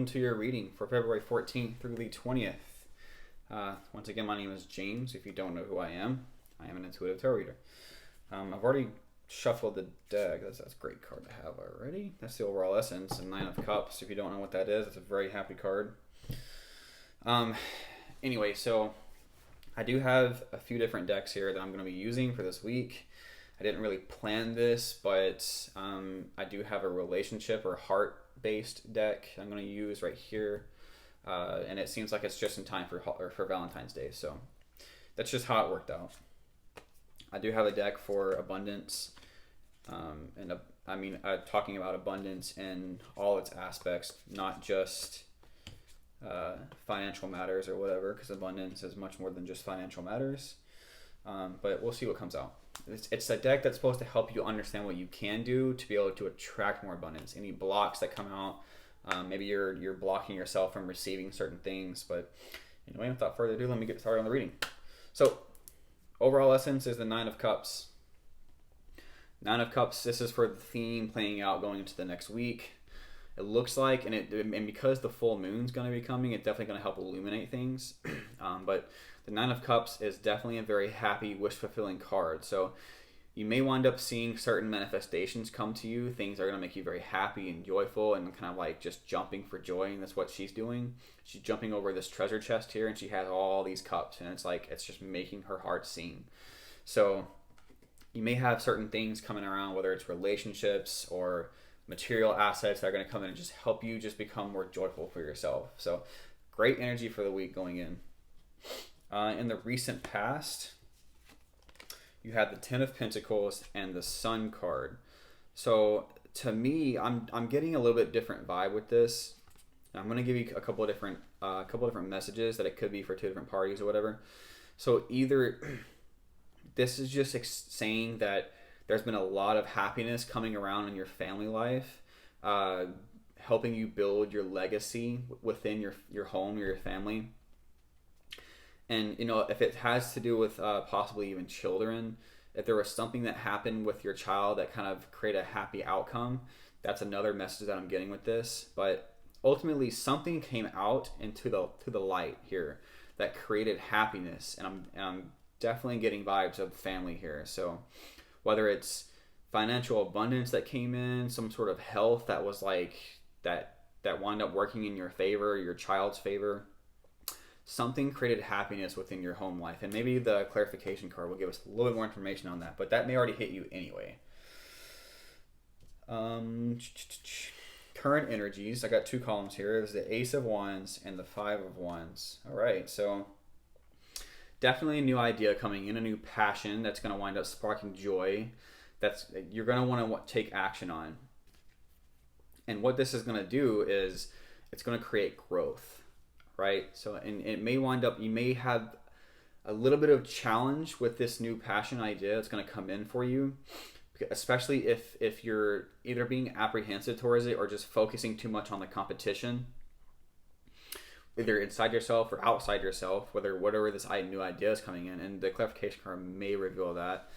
welcome to your reading for February 14th through the 20th. Once again, my name is James. If you don't know who I am an intuitive tarot reader. I've already shuffled the deck. That's a great card to have already. That's the overall essence, and Nine of Cups. If you don't know what that is, it's a very happy card. Anyway, so I do have a few different decks here that I'm going to be using for this week. I didn't really plan this, but I do have a relationship or heart-based deck I'm going to use right here, and it seems like it's just in time for Valentine's Day, so that's just how it worked out. I do have a deck for abundance, talking about abundance in all its aspects, not just financial matters or whatever, because abundance is much more than just financial matters. But we'll see what comes out. It's a deck that's supposed to help you understand what you can do to be able to attract more abundance. Any blocks that come out, maybe you're blocking yourself from receiving certain things. But anyway, without further ado, let me get started on the reading. So, overall essence is the Nine of Cups. Nine of Cups, this is for the theme playing out going into the next week. It looks like, and because the full moon's going to be coming, it's definitely going to help illuminate things. But the Nine of Cups is definitely a very happy, wish-fulfilling card. So you may wind up seeing certain manifestations come to you. Things are going to make you very happy and joyful and kind of like just jumping for joy. And that's what she's doing. She's jumping over this treasure chest here, and she has all these cups. And it's just making her heart sing. So you may have certain things coming around, whether it's relationships or material assets that are going to come in and just help you just become more joyful for yourself. So great energy for the week going in. In the recent past, you had the Ten of Pentacles and the Sun card. So to me, I'm getting a little bit different vibe with this. I'm going to give you a couple of different messages that it could be for two different parties or whatever. So either this is just saying that there's been a lot of happiness coming around in your family life, helping you build your legacy within your home or your family. And, if it has to do with possibly even children, if there was something that happened with your child that kind of created a happy outcome, that's another message that I'm getting with this. But ultimately, something came out into the light here that created happiness. And I'm definitely getting vibes of family here. So whether it's financial abundance that came in, some sort of health that was like that wound up working in your favor, your child's favor, something created happiness within your home life. And maybe the clarification card will give us a little bit more information on that, but that may already hit you anyway. Current energies, I got two columns here. There's the Ace of Wands and the Five of Wands. All right, so definitely a new idea coming in, a new passion that's going to wind up sparking joy that's you're going to want to take action on. And what this is going to do is it's going to create growth, right? So, and it may wind up, you may have a little bit of challenge with this new passion idea that's going to come in for you, especially if you're either being apprehensive towards it or just focusing too much on the competition, either inside yourself or outside yourself, whatever this new idea is coming in. And the clarification card may reveal that.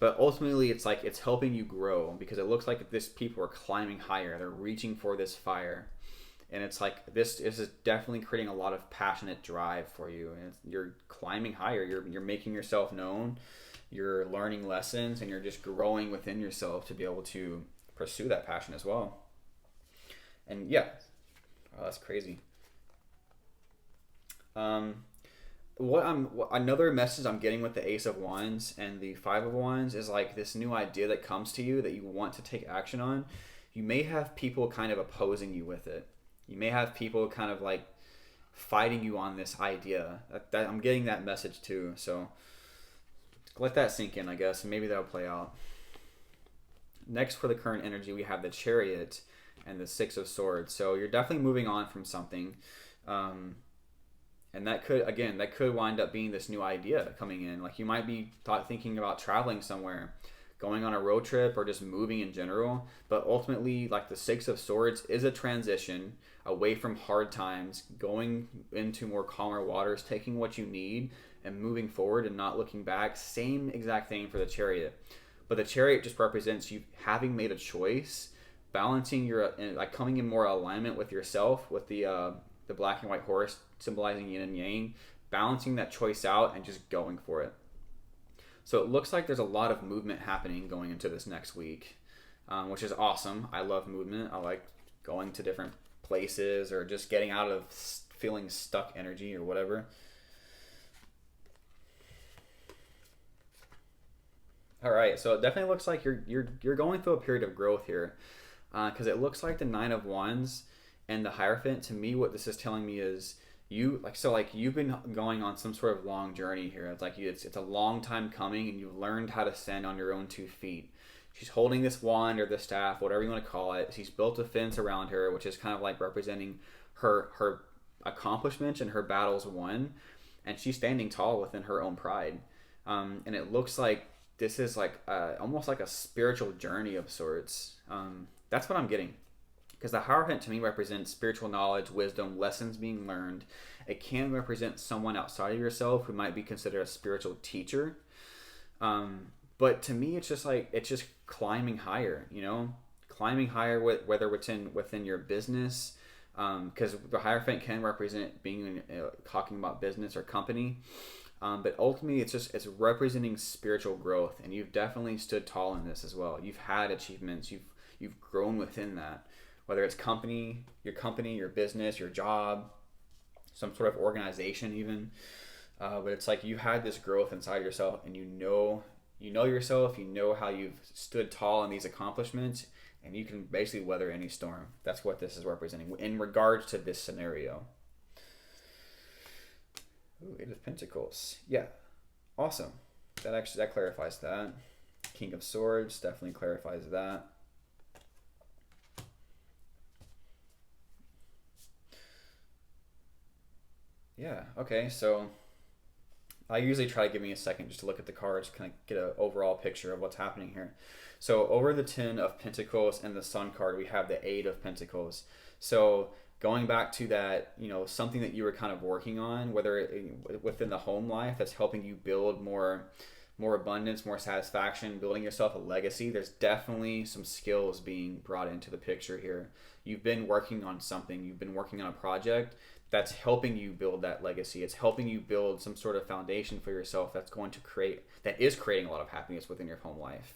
But ultimately, it's like it's helping you grow, because it looks like people are climbing higher. They're reaching for this fire. And it's like this is definitely creating a lot of passionate drive for you. And you're climbing higher. You're making yourself known. You're learning lessons, and you're just growing within yourself to be able to pursue that passion as well. And yeah, wow, that's crazy. Another message I'm getting with the Ace of Wands and the Five of Wands is like this new idea that comes to you that you want to take action on. You may have people kind of opposing you with it. You may have people kind of like fighting you on this idea. That I'm getting that message too. So let that sink in, I guess, and maybe that'll play out. Next, for the current energy, we have the Chariot and the Six of Swords. So you're definitely moving on from something. And that could wind up being this new idea coming in. Like you might be thinking about traveling somewhere, going on a road trip, or just moving in general. But ultimately, like the Six of Swords is a transition away from hard times, going into more calmer waters, taking what you need and moving forward and not looking back. Same exact thing for the Chariot. But the Chariot just represents you having made a choice balancing your like coming in more alignment with yourself, with the black and white horse symbolizing yin and yang, balancing that choice out and just going for it. So it looks like there's a lot of movement happening going into this next week, which is awesome. I love movement. I like going to different places or just getting out of feeling stuck energy or whatever. All right, so it definitely looks like you're going through a period of growth here, because it looks like the Nine of Wands and the Hierophant. To me, what this is telling me is you've been going on some sort of long journey here. It's like it's a long time coming, and you've learned how to stand on your own 2 feet. She's holding this wand or the staff, whatever you want to call it. She's built a fence around her, which is kind of like representing her accomplishments and her battles won, and she's standing tall within her own pride. And it looks like this is like almost like a spiritual journey of sorts. That's what I'm getting. Because the Hierophant to me represents spiritual knowledge, wisdom, lessons being learned. It can represent someone outside of yourself who might be considered a spiritual teacher. But to me, it's just climbing higher, climbing higher, whether within your business, because the Hierophant can represent being talking about business or company. But ultimately, it's representing spiritual growth, and you've definitely stood tall in this as well. You've had achievements. You've grown within that, whether it's your business, your job, some sort of organization even. But it's like you had this growth inside yourself, and you know yourself. You know how you've stood tall in these accomplishments, and you can basically weather any storm. That's what this is representing in regards to this scenario. Ooh, Eight of Pentacles. Yeah, awesome. That clarifies that. King of Swords definitely clarifies that. Yeah, okay, so I usually try to give me a second just to look at the cards, kind of get an overall picture of what's happening here. So over the 10 of Pentacles and the Sun card, we have the 8 of Pentacles. So going back to that, something that you were kind of working on, whether within the home life that's helping you build more abundance, more satisfaction, building yourself a legacy, there's definitely some skills being brought into the picture here. You've been working on something. You've been working on a project that's helping you build that legacy. It's helping you build some sort of foundation for yourself that is creating a lot of happiness within your home life.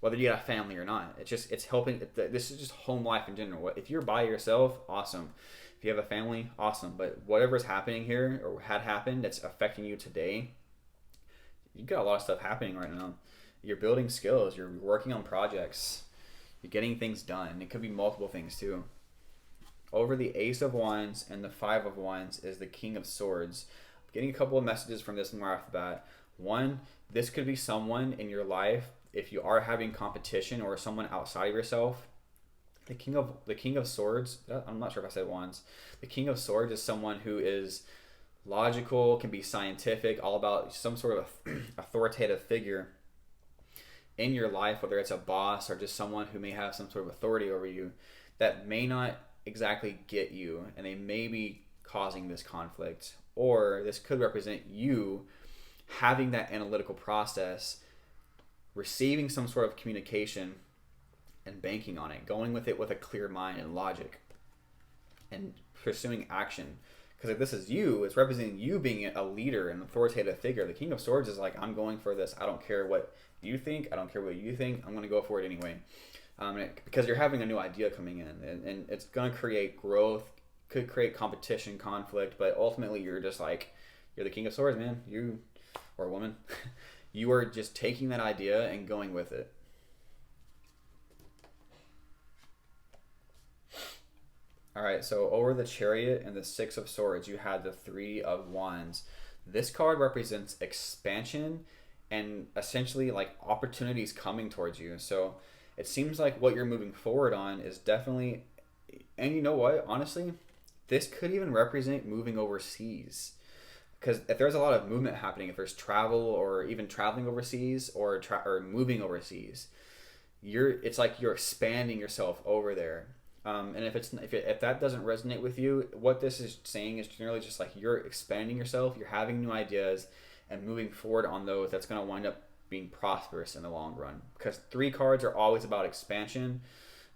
Whether you got a family or not, it's helping. This is just home life in general. If you're by yourself, awesome. If you have a family, awesome. But whatever's happening here or had happened that's affecting you today, you got a lot of stuff happening right now. You're building skills. You're working on projects. You're getting things done. It could be multiple things too. Over the Ace of Wands and the Five of Wands is the King of Swords. I'm getting a couple of messages from this more off the bat. One, this could be someone in your life, if you are having competition or someone outside of yourself. The King of Swords, I'm not sure if I said Wands. The King of Swords is someone who is logical, can be scientific, all about some sort of authoritative figure in your life, whether it's a boss or just someone who may have some sort of authority over you that may not exactly get you, and they may be causing this conflict. Or this could represent you having that analytical process, receiving some sort of communication and banking on it, going with it with a clear mind and logic and pursuing action. Because if this is you, it's representing you being a leader, an authoritative figure. The King of Swords is like, I'm going for this. I don't care what you think. I don't care what you think. I'm going to go for it anyway. Because you're having a new idea coming in, and it's going to create growth, could create competition, conflict, but ultimately you're just like, you're the King of Swords, man. You, or woman, you are just taking that idea and going with it. All right, so over the Chariot and the Six of Swords, you had the Three of Wands. This card represents expansion and essentially like opportunities coming towards you. So it seems like what you're moving forward on is definitely, and you know what, honestly, this could even represent moving overseas. Because if there's a lot of movement happening, if there's travel or even traveling overseas or moving overseas, it's like you're expanding yourself over there. And if that doesn't resonate with you, what this is saying is generally just like you're expanding yourself, you're having new ideas, and moving forward on those. That's going to wind up being prosperous in the long run, because 3 cards are always about expansion,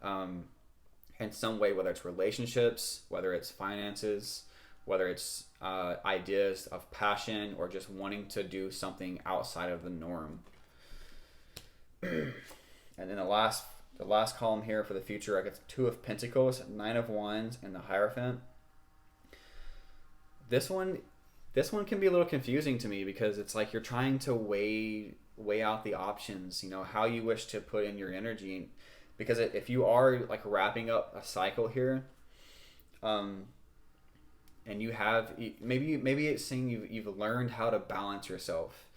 in some way, whether it's relationships, whether it's finances, whether it's ideas of passion, or just wanting to do something outside of the norm. And then the last column here for the future, I got the Two of Pentacles, Nine of Wands, and the Hierophant. This one can be a little confusing to me, because it's like you're trying to weigh out the options, how you wish to put in your energy. Because if you are like wrapping up a cycle here, and you have maybe it's saying you've learned how to balance yourself,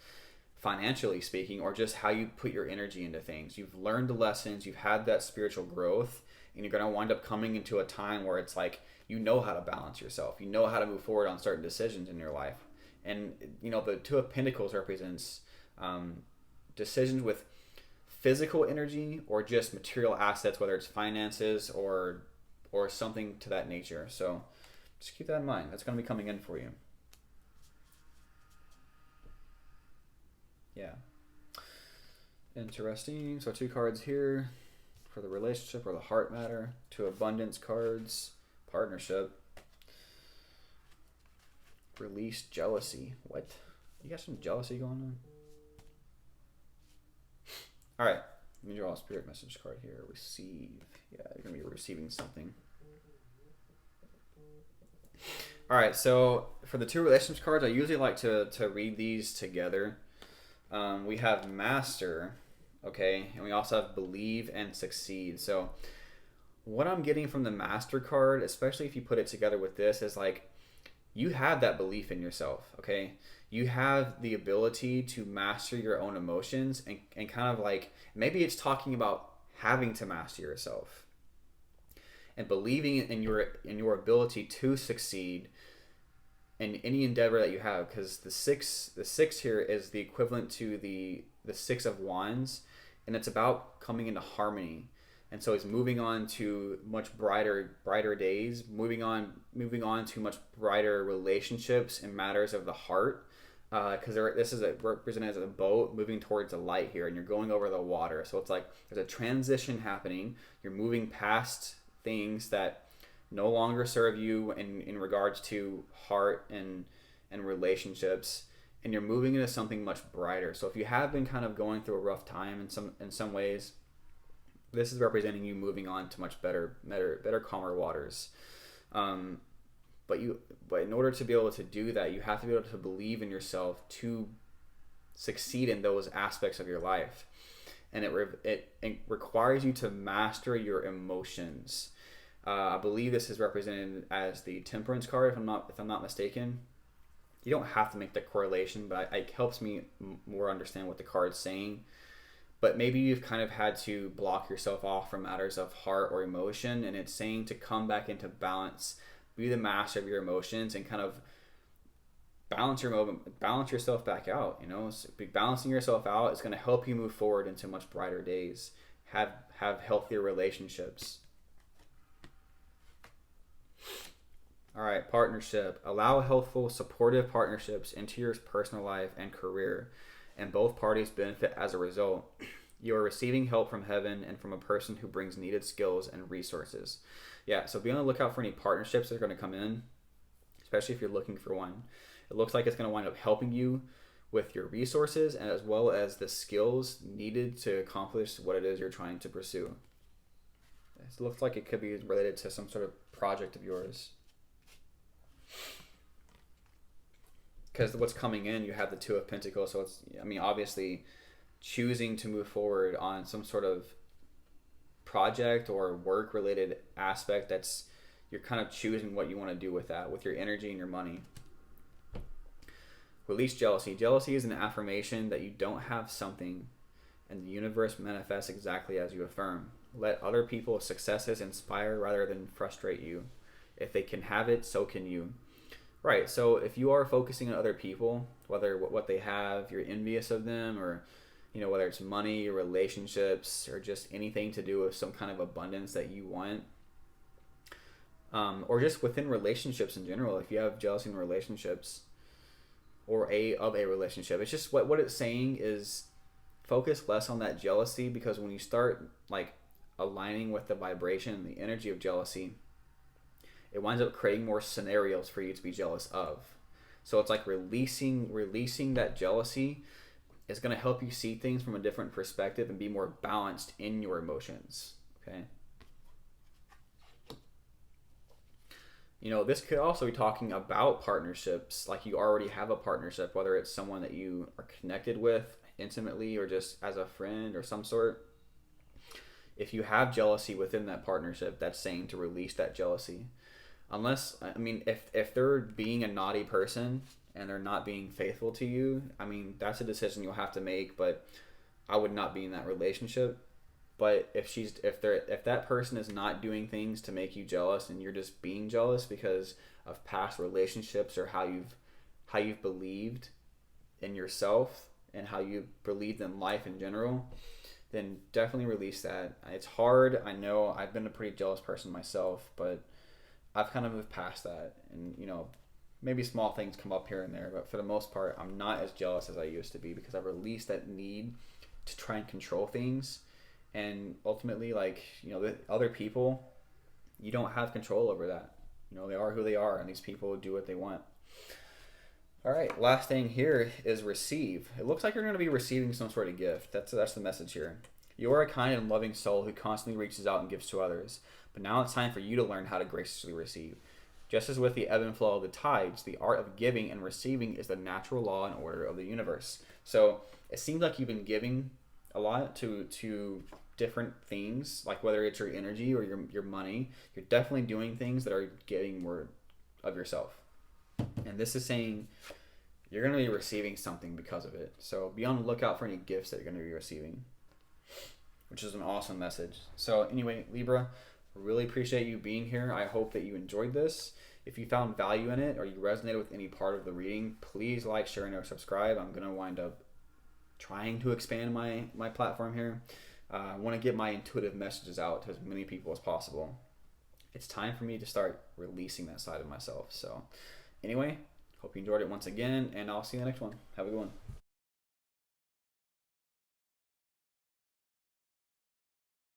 financially speaking, or just how you put your energy into things. You've learned the lessons, you've had that spiritual growth, and you're going to wind up coming into a time where it's like you know how to balance yourself, you know how to move forward on certain decisions in your life. And the Two of Pentacles represents decisions with physical energy or just material assets, whether it's finances or something to that nature. So just keep that in mind. That's going to be coming in for you. Yeah. Interesting. So 2 cards here for the relationship or the heart matter. 2 abundance cards. Partnership. Release jealousy. What? You got some jealousy going on? All right. Let me draw a spirit message card here. Receive. Yeah, you're going to be receiving something. All right. So for the 2 relationships cards, I usually like to read these together. We have Master, okay, and we also have Believe and Succeed. So what I'm getting from the Master card, especially if you put it together with this, is like you have that belief in yourself, okay? You have the ability to master your own emotions, and kind of like, maybe it's talking about having to master yourself and believing in your ability to succeed in any endeavor that you have, because the six here is the equivalent to the 6 of Wands, and it's about coming into harmony. And so it's moving on to much brighter days, moving on to much brighter relationships and matters of the heart, because this is represented as a boat moving towards the light here, and you're going over the water. So it's like there's a transition happening. You're moving past things that no longer serve you in regards to heart and relationships, and you're moving into something much brighter. So if you have been kind of going through a rough time in some ways, this is representing you moving on to much better, calmer waters. But in order to be able to do that, you have to be able to believe in yourself to succeed in those aspects of your life, and it requires you to master your emotions. I believe this is represented as the Temperance card, if I'm not mistaken. You don't have to make that correlation, but it helps me more understand what the card's saying. But maybe you've kind of had to block yourself off from matters of heart or emotion, and it's saying to come back into balance, be the master of your emotions, and kind of balance yourself back out. So balancing yourself out is going to help you move forward into much brighter days. Have healthier relationships. All right, partnership. Allow healthful, supportive partnerships into your personal life and career, and both parties benefit as a result. You are receiving help from heaven and from a person who brings needed skills and resources. Yeah, so be on the lookout for any partnerships that are going to come in, especially if you're looking for one. It looks like it's going to wind up helping you with your resources, and as well as the skills needed to accomplish what it is you're trying to pursue. It looks like it could be related to some sort of project of yours. Because what's coming in, you have the 2 of Pentacles, so it's, obviously choosing to move forward on some sort of project or work related aspect. You're kind of choosing what you want to do with that, with your energy and your money. Release jealousy. Jealousy is an affirmation that you don't have something, and the universe manifests exactly as you affirm. Let other people's successes inspire rather than frustrate you. If they can have it, so can you. Right, so if you are focusing on other people, whether what they have, you're envious of them, or whether it's money, relationships, or just anything to do with some kind of abundance that you want, or just within relationships in general, if you have jealousy in relationships or of a relationship, it's just what it's saying is focus less on that jealousy, because when you start like aligning with the vibration and the energy of jealousy, it winds up creating more scenarios for you to be jealous of. So it's like releasing that jealousy is going to help you see things from a different perspective and be more balanced in your emotions. Okay. This could also be talking about partnerships, like you already have a partnership, whether it's someone that you are connected with intimately or just as a friend or some sort. If you have jealousy within that partnership, that's saying to release that jealousy. If they're being a naughty person and they're not being faithful to you, that's a decision you'll have to make, but I would not be in that relationship. But if that person is not doing things to make you jealous and you're just being jealous because of past relationships or how you've believed in yourself and how you believed in life in general, then definitely release that. It's hard. I know I've been a pretty jealous person myself, but I've kind of moved past that. And, maybe small things come up here and there, but for the most part, I'm not as jealous as I used to be because I've released that need to try and control things. And ultimately, the other people, you don't have control over that. They are who they are, and these people do what they want. All right, last thing here is receive. It looks like you're going to be receiving some sort of gift. That's the message here. You are a kind and loving soul who constantly reaches out and gives to others. But now it's time for you to learn how to graciously receive. Just as with the ebb and flow of the tides, the art of giving and receiving is the natural law and order of the universe. So it seems like you've been giving a lot to different things, like whether it's your energy or your money. You're definitely doing things that are getting more of yourself. And this is saying you're going to be receiving something because of it. So be on the lookout for any gifts that you're going to be receiving, which is an awesome message. So anyway, Libra, really appreciate you being here. I hope that you enjoyed this. If you found value in it or you resonated with any part of the reading, please like, share, and subscribe. I'm going to wind up trying to expand my platform here. I want to get my intuitive messages out to as many people as possible. It's time for me to start releasing that side of myself. So anyway, hope you enjoyed it once again, and I'll see you in the next one. Have a good one.